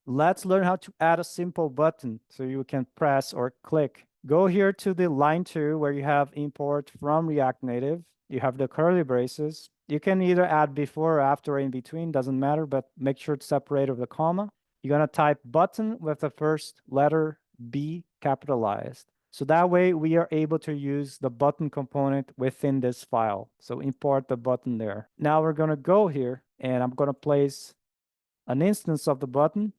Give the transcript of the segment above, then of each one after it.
Let's learn how to add a simple button so you can press or click. Go here to the line 2 where you have import from React Native. You have the curly braces. You can either add before or after or in between, doesn't matter, but make sure to separate with a comma. You're going to type button with the first letter B capitalized. So that way we are able to use the button component within this file. So import the button there. Now we're going to go here and I'm going to place an instance of the button,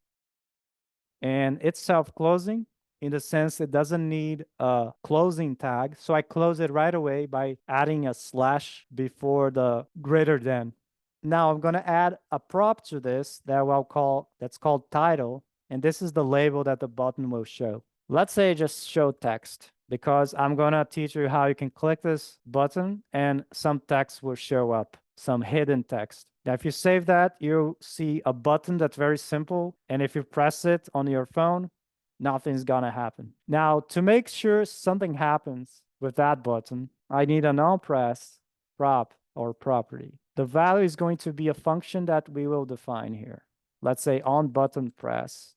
and it's self-closing in the sense it doesn't need a closing tag. So I close it right away by adding a slash before the greater than. Now I'm going to add a prop to this that's called title, and this is the label that the button will show. Let's say just show text, because I'm going to teach you how you can click this button and some text will show up, some hidden text. Now, if you save that, you'll see a button that's very simple. And if you press it on your phone, nothing's going to happen. Now, to make sure something happens with that button, I need an onPress prop or property. The value is going to be a function that we will define here. Let's say onButtonPress.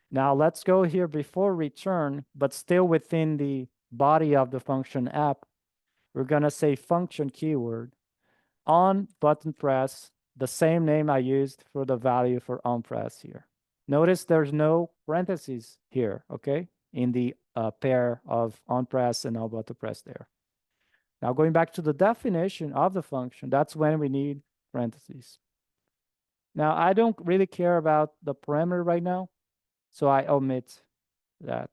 Now let's go here before return, but still within the body of the function app. We're going to say function keyword on button press, the same name I used for the value for on press here. Notice there's no parentheses here, okay, in the pair of on press and on button press there. Now going back to the definition of the function, that's when we need parentheses. Now I don't really care about the parameter right now, so I omit that.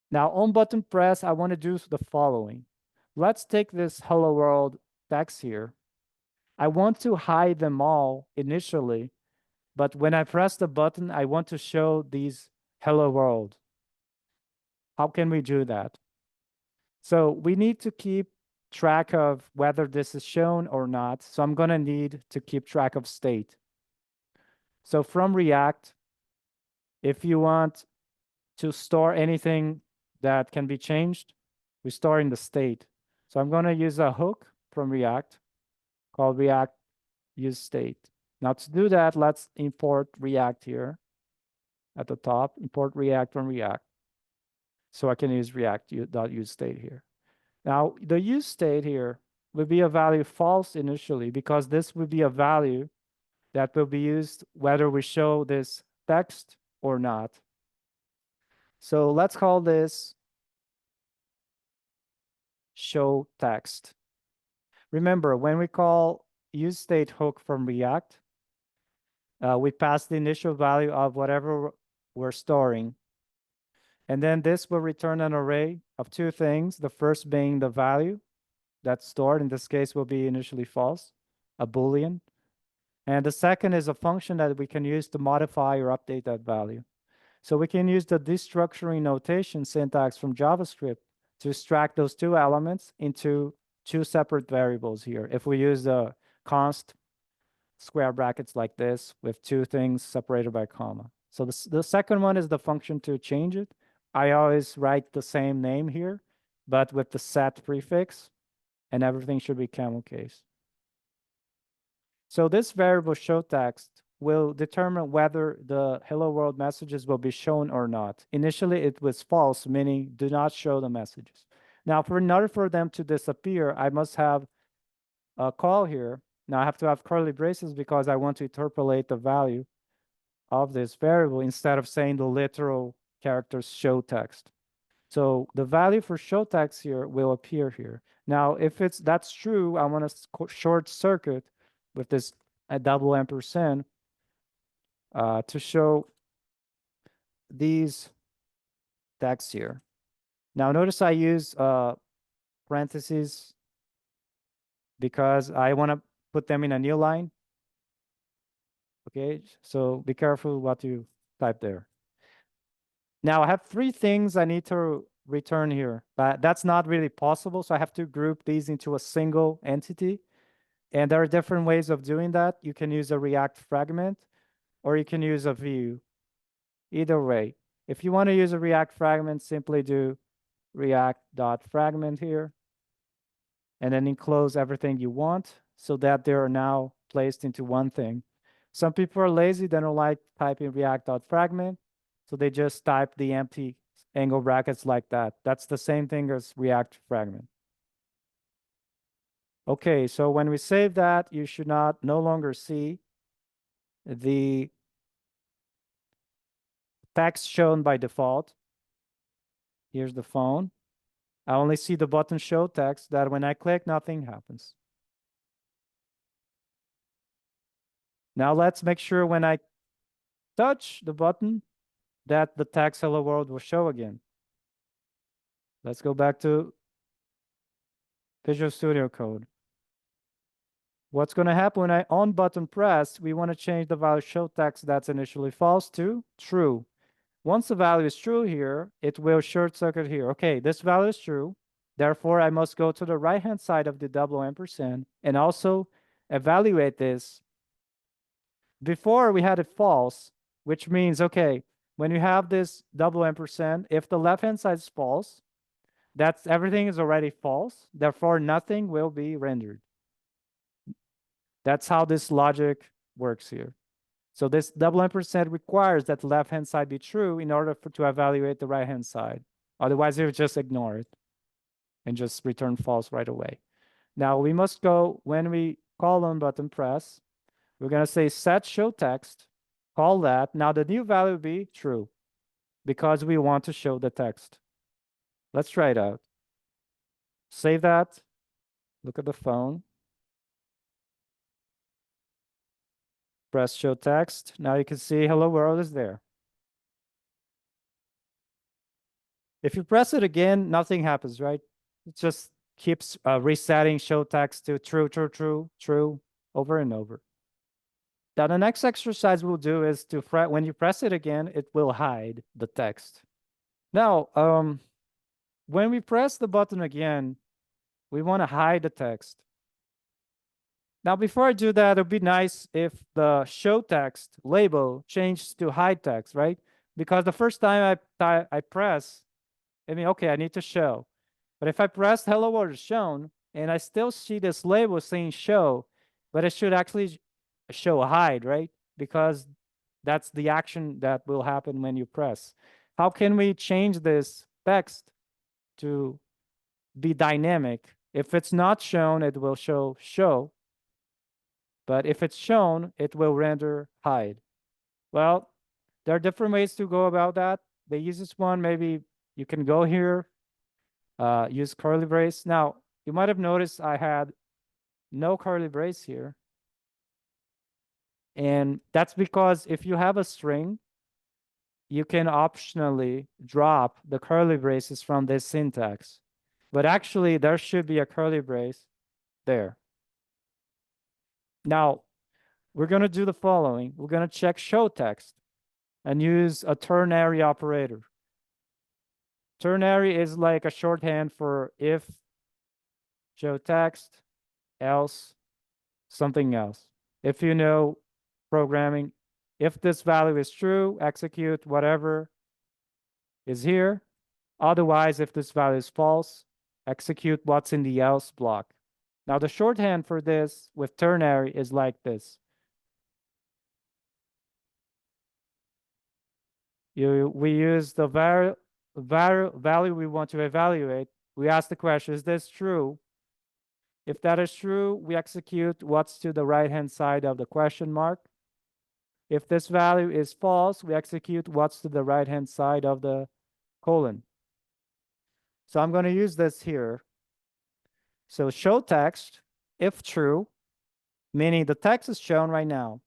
Now on button press, I want to do the following. Let's take this hello world text here. I want to hide them all initially, but when I press the button, I want to show these hello world. How can we do that? So we need to keep track of whether this is shown or not. So I'm going to need to keep track of state. So from React, if you want to store anything that can be changed, we store in the state. So I'm going to use a hook from React called React useState. Now to do that, let's import React here at the top, import React from React. So I can use React.useState here. Now the useState here will be a value false initially, because this will be a value that will be used whether we show this text or not. So let's call this show text. Remember, when we call useState hook from React, we pass the initial value of whatever we're storing. And then this will return an array of two things. The first being the value that's stored. In this case, will be initially false, a boolean. And the second is a function that we can use to modify or update that value. So we can use the destructuring notation syntax from JavaScript to extract those two elements into two separate variables here. If we use the const square brackets like this with two things separated by comma. So the second one is the function to change it. I always write the same name here, but with the set prefix, and everything should be camel case. So this variable show text will determine whether the hello world messages will be shown or not. Initially, it was false, meaning do not show the messages. Now, in order for them to disappear, I must have a call here. Now I have to have curly braces because I want to interpolate the value of this variable instead of saying the literal characters show text. So the value for show text here will appear here. Now, if that's true, I want to short circuit with this double ampersand to show these texts here. Now notice I use parentheses because I want to put them in a new line. Okay, so be careful what you type there. Now I have three things I need to return here, but that's not really possible. So I have to group these into a single entity. And there are different ways of doing that. You can use a React fragment, or you can use a view. Either way, if you want to use a React fragment, simply do react.fragment here, and then enclose everything you want so that they are now placed into one thing. Some people are lazy, they don't like typing react.fragment, so they just type the empty angle brackets like that. That's the same thing as react fragment. Okay, so when we save that, you should no longer see the text shown by default. Here's the phone. I only see the button show text that when I click, nothing happens. Now let's make sure when I touch the button that the text hello world will show again. Let's go back to Visual Studio Code. What's going to happen when I on button press, we want to change the value show text that's initially false to true. Once the value is true here, it will short circuit here. Okay, this value is true. Therefore, I must go to the right-hand side of the double ampersand and also evaluate this. Before we had it false, which means, okay, when you have this double ampersand, if the left-hand side is false, that's everything is already false. Therefore, nothing will be rendered. That's how this logic works here. So this double ampersand requires that the left-hand side be true in order to evaluate the right-hand side. Otherwise, it would just ignore it and just return false right away. Now, we must go, when we call on button press, we're going to say set show text, call that. Now, the new value will be true because we want to show the text. Let's try it out. Save that. Look at the phone. Press show text. Now you can see hello world is there. If you press it again, nothing happens, right? It just keeps resetting show text to true, true, true, true over and over. Now the next exercise we'll do is to when you press it again, it will hide the text. Now, when we press the button again, we want to hide the text. Now, before I do that, it would be nice if the show text label changed to hide text, right? Because the first time I press, I mean, okay, I need to show. But if I press hello world is shown, and I still see this label saying show, but it should actually show hide, right? Because that's the action that will happen when you press. How can we change this text to be dynamic? If it's not shown, it will show show. But if it's shown, it will render hide. Well, there are different ways to go about that. The easiest one, maybe you can go here, use curly brace. Now, you might have noticed I had no curly brace here. And that's because if you have a string, you can optionally drop the curly braces from this syntax. But actually, there should be a curly brace there. Now, we're going to do the following. We're going to check show text and use a ternary operator. Ternary is like a shorthand for if show text, else something else. If you know programming, if this value is true, execute whatever is here. Otherwise, if this value is false, execute what's in the else block. Now, the shorthand for this with ternary is like this. We use the value we want to evaluate. We ask the question, is this true? If that is true, we execute what's to the right-hand side of the question mark. If this value is false, we execute what's to the right-hand side of the colon. So I'm going to use this here. So show text, if true, meaning the text is shown right now.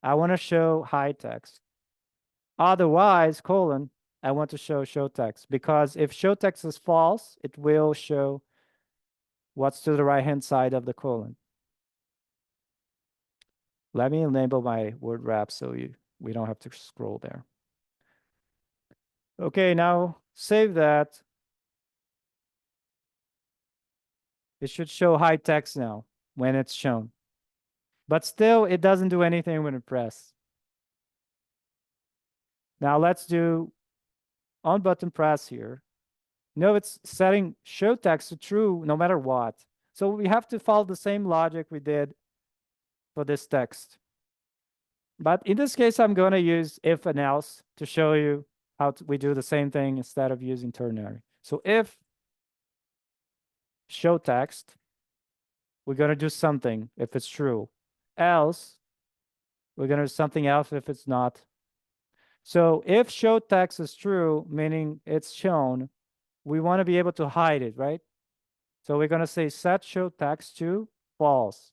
I want to show hide text. Otherwise, colon, I want to show text, because if show text is false, it will show what's to the right-hand side of the colon. Let me enable my word wrap so we don't have to scroll there. Okay, now save that. It should show hide text now when it's shown. But still, it doesn't do anything when it press. Now let's do on button press here. No, it's setting show text to true no matter what. So we have to follow the same logic we did for this text. But in this case, I'm going to use if and else to show you how we do the same thing instead of using ternary. So if show text, we're going to do something if it's true. Else, we're going to do something else if it's not. So if show text is true, meaning it's shown, we want to be able to hide it, right? So we're going to say set show text to false.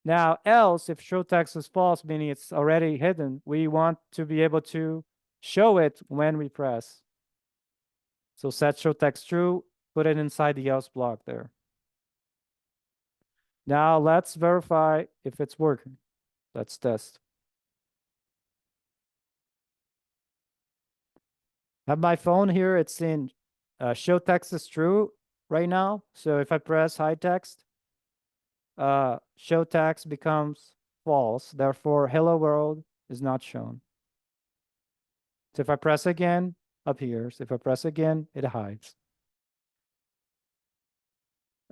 Now, else, if show text is false, meaning it's already hidden, we want to be able to show it when we press. So set show text true, put it inside the else block there. Now let's verify if it's working. Let's test. I have my phone here. It's in show text is true right now. So if I press hide text, show text becomes false. Therefore, hello world is not shown. So if I press again, appears. If I press again, it hides.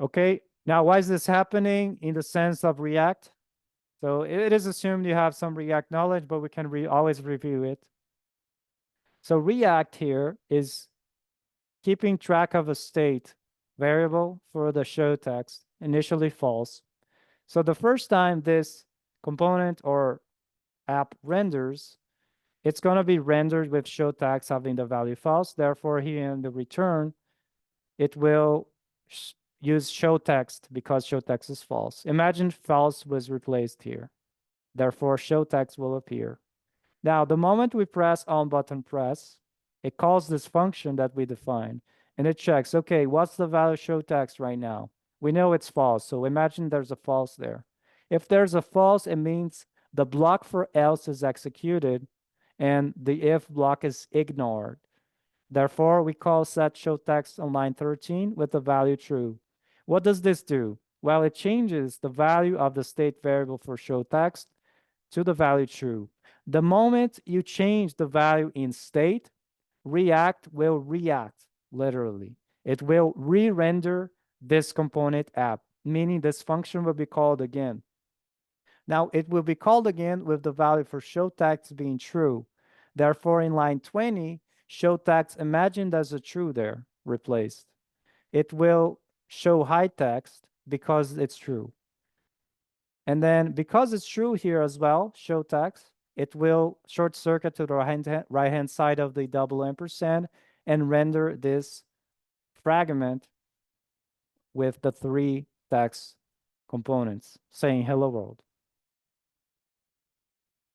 Okay, now why is this happening in the sense of React? So it is assumed you have some React knowledge, but we can always review it. So React here is keeping track of a state variable for the show text, initially false. So the first time this component or app renders, it's going to be rendered with show text having the value false. Therefore, here in the return, it will use show text because show text is false. Imagine false was replaced here. Therefore, show text will appear. Now, the moment we press on button press, it calls this function that we defined, and it checks, okay, what's the value show text right now? We know it's false, so imagine there's a false there. If there's a false, it means the block for else is executed, and the if block is ignored. Therefore, we call set show text on line 13 with the value true. What does this do? Well, it changes the value of the state variable for show text to the value true. The moment you change the value in state, React will react, literally. It will re-render this component app, meaning this function will be called again. Now, it will be called again with the value for show text being true. Therefore, in line 20, show text imagined as a true there, replaced. It will show hide text because it's true. And then because it's true here as well, show text, it will short circuit to the right-hand side of the double ampersand and render this fragment with the three text components saying hello world.